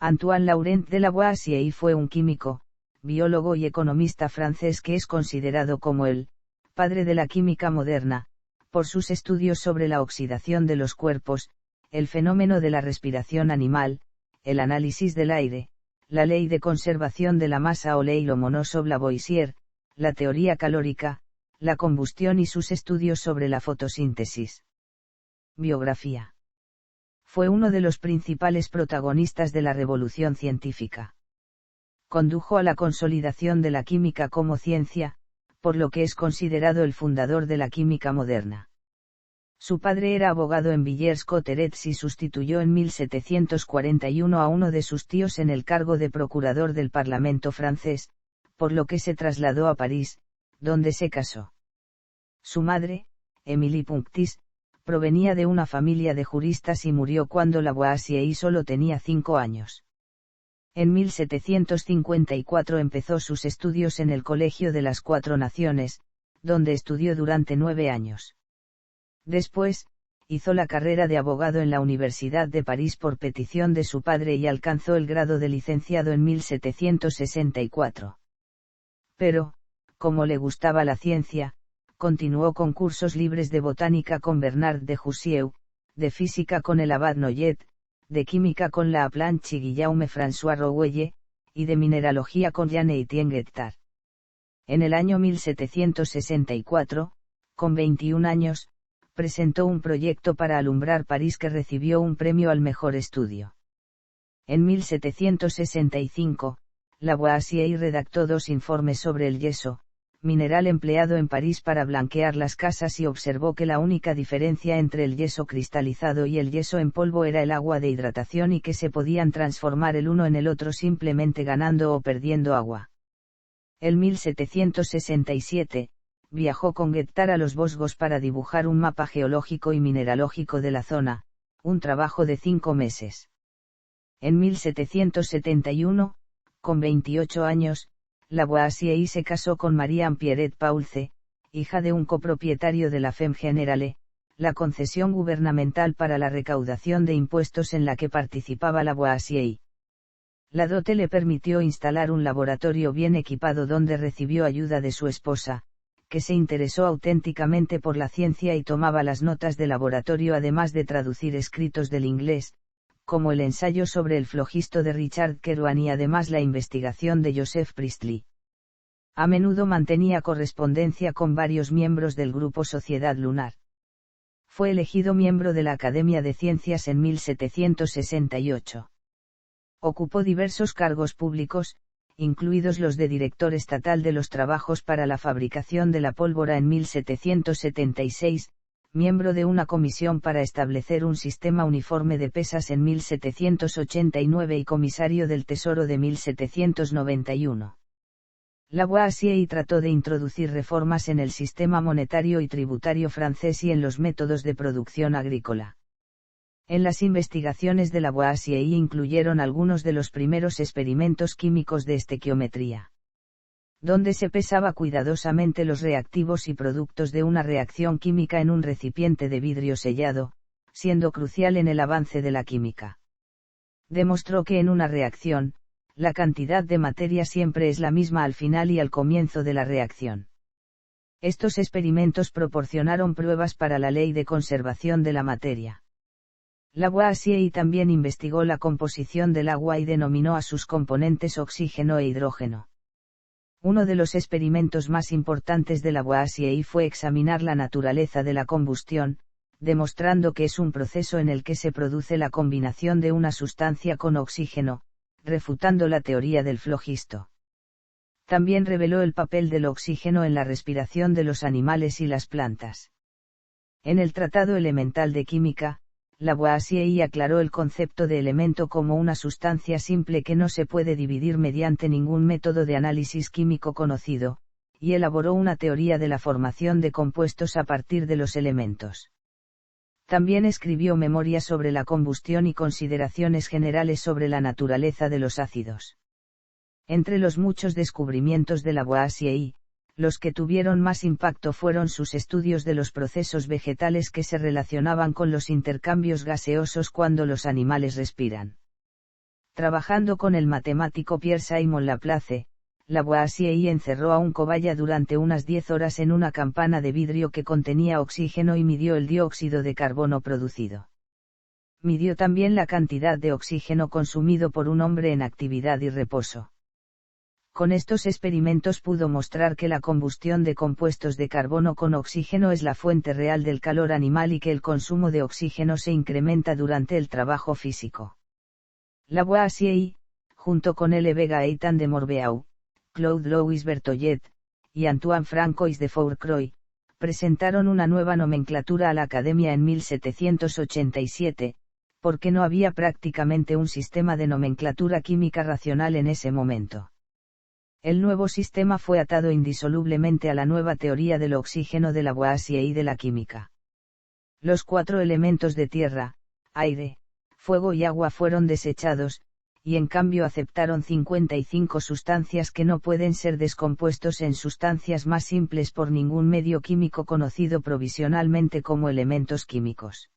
Antoine Laurent de Lavoisier fue un químico, biólogo y economista francés que es considerado como el padre de la química moderna, por sus estudios sobre la oxidación de los cuerpos, el fenómeno de la respiración animal, el análisis del aire, la ley de conservación de la masa o ley Lomonosov-Lavoisier, la teoría calórica, la combustión y sus estudios sobre la fotosíntesis. Biografía. Fue uno de los principales protagonistas de la revolución científica. Condujo a la consolidación de la química como ciencia, por lo que es considerado el fundador de la química moderna. Su padre era abogado en Villers-Cotterêts y sustituyó en 1741 a uno de sus tíos en el cargo de procurador del Parlamento francés, por lo que se trasladó a París, donde se casó. Su madre, Émilie Punctis, provenía de una familia de juristas y murió cuando Lavoisier solo tenía 5 años. En 1754 empezó sus estudios en el Colegio de las Cuatro Naciones, donde estudió durante 9 años. Después, hizo la carrera de abogado en la Universidad de París por petición de su padre y alcanzó el grado de licenciado en 1764. Pero, como le gustaba la ciencia, continuó con cursos libres de botánica con Bernard de Jussieu, de física con el abad Noyet, de química con la Laplanche y Guillaume François Rouelle, y de mineralogía con Jean-Étienne Guettard. En el año 1764, con 21 años, presentó un proyecto para alumbrar París que recibió un premio al mejor estudio. En 1765, Lavoisier redactó 2 informes sobre el yeso, mineral empleado en París para blanquear las casas, y observó que la única diferencia entre el yeso cristalizado y el yeso en polvo era el agua de hidratación y que se podían transformar el uno en el otro simplemente ganando o perdiendo agua. En 1767, viajó con Guettard a los Vosgos para dibujar un mapa geológico y mineralógico de la zona, un trabajo de 5 meses. En 1771, con 28 años, Lavoisier se casó con Marie Pierrette Paulze, hija de un copropietario de la Femme Generale, la concesión gubernamental para la recaudación de impuestos en la que participaba Lavoisier. La dote le permitió instalar un laboratorio bien equipado donde recibió ayuda de su esposa, que se interesó auténticamente por la ciencia y tomaba las notas de laboratorio además de traducir escritos del inglés, como el ensayo sobre el flogisto de Richard Kerouan y además la investigación de Joseph Priestley. A menudo mantenía correspondencia con varios miembros del grupo Sociedad Lunar. Fue elegido miembro de la Academia de Ciencias en 1768. Ocupó diversos cargos públicos, incluidos los de director estatal de los trabajos para la fabricación de la pólvora en 1776, miembro de una comisión para establecer un sistema uniforme de pesas en 1789 y comisario del Tesoro de 1791. Lavoisier trató de introducir reformas en el sistema monetario y tributario francés y en los métodos de producción agrícola. En las investigaciones de Lavoisier incluyeron algunos de los primeros experimentos químicos de estequiometría, donde se pesaba cuidadosamente los reactivos y productos de una reacción química en un recipiente de vidrio sellado, siendo crucial en el avance de la química. Demostró que en una reacción, la cantidad de materia siempre es la misma al final y al comienzo de la reacción. Estos experimentos proporcionaron pruebas para la ley de conservación de la materia. Lavoisier también investigó la composición del agua y denominó a sus componentes oxígeno e hidrógeno. Uno de los experimentos más importantes de Lavoisier fue examinar la naturaleza de la combustión, demostrando que es un proceso en el que se produce la combinación de una sustancia con oxígeno, refutando la teoría del flogisto. También reveló el papel del oxígeno en la respiración de los animales y las plantas. En el Tratado Elemental de Química, Lavoisier aclaró el concepto de elemento como una sustancia simple que no se puede dividir mediante ningún método de análisis químico conocido, y elaboró una teoría de la formación de compuestos a partir de los elementos. También escribió memorias sobre la combustión y consideraciones generales sobre la naturaleza de los ácidos. Entre los muchos descubrimientos de Lavoisier, los que tuvieron más impacto fueron sus estudios de los procesos vegetales que se relacionaban con los intercambios gaseosos cuando los animales respiran. Trabajando con el matemático Pierre-Simon Laplace, Lavoisier encerró a un cobaya durante unas 10 horas en una campana de vidrio que contenía oxígeno y midió el dióxido de carbono producido. Midió también la cantidad de oxígeno consumido por un hombre en actividad y reposo. Con estos experimentos pudo mostrar que la combustión de compuestos de carbono con oxígeno es la fuente real del calor animal y que el consumo de oxígeno se incrementa durante el trabajo físico. Lavoisier, junto con L. Vega Eitan de Morbeau, Claude Louis Berthollet, y Antoine Francois de Fourcroy, presentaron una nueva nomenclatura a la Academia en 1787, porque no había prácticamente un sistema de nomenclatura química racional en ese momento. El nuevo sistema fue atado indisolublemente a la nueva teoría del oxígeno de Lavoisier y de la química. Los 4 elementos de tierra, aire, fuego y agua fueron desechados, y en cambio aceptaron 55 sustancias que no pueden ser descompuestos en sustancias más simples por ningún medio químico conocido provisionalmente como elementos químicos.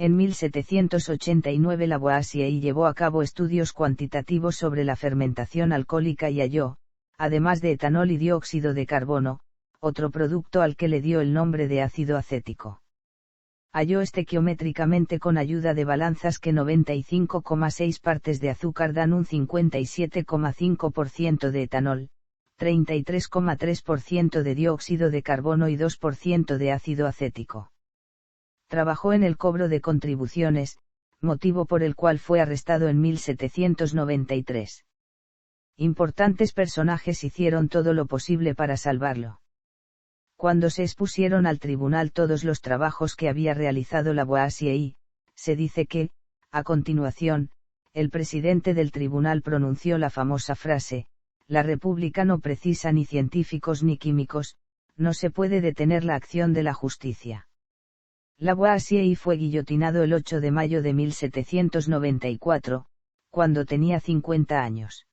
En 1789 Lavoisier llevó a cabo estudios cuantitativos sobre la fermentación alcohólica y halló, además de etanol y dióxido de carbono, otro producto al que le dio el nombre de ácido acético. Halló estequiométricamente con ayuda de balanzas que 95,6 partes de azúcar dan un 57,5% de etanol, 33,3% de dióxido de carbono y 2% de ácido acético. Trabajó en el cobro de contribuciones, motivo por el cual fue arrestado en 1793. Importantes personajes hicieron todo lo posible para salvarlo. Cuando se expusieron al tribunal todos los trabajos que había realizado Lavoisier, se dice que, a continuación, el presidente del tribunal pronunció la famosa frase: "La República no precisa ni científicos ni químicos, no se puede detener la acción de la justicia". Lavoisier fue guillotinado el 8 de mayo de 1794, cuando tenía 50 años.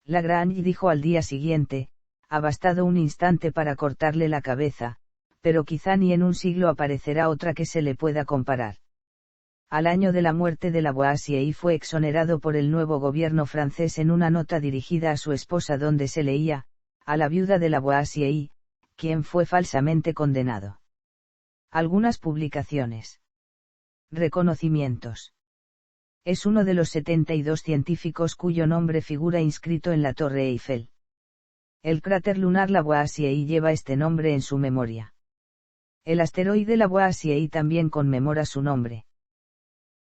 Lagrange dijo al día siguiente: "Ha bastado un instante para cortarle la cabeza, pero quizá ni en un siglo aparecerá otra que se le pueda comparar". Al año de la muerte de Lavoisier fue exonerado por el nuevo gobierno francés en una nota dirigida a su esposa donde se leía: "A la viuda de Lavoisier, quien fue falsamente condenado". Algunas publicaciones. Reconocimientos. Es uno de los 72 científicos cuyo nombre figura inscrito en la Torre Eiffel. El cráter lunar Lavoisier lleva este nombre en su memoria. El asteroide Lavoisier también conmemora su nombre.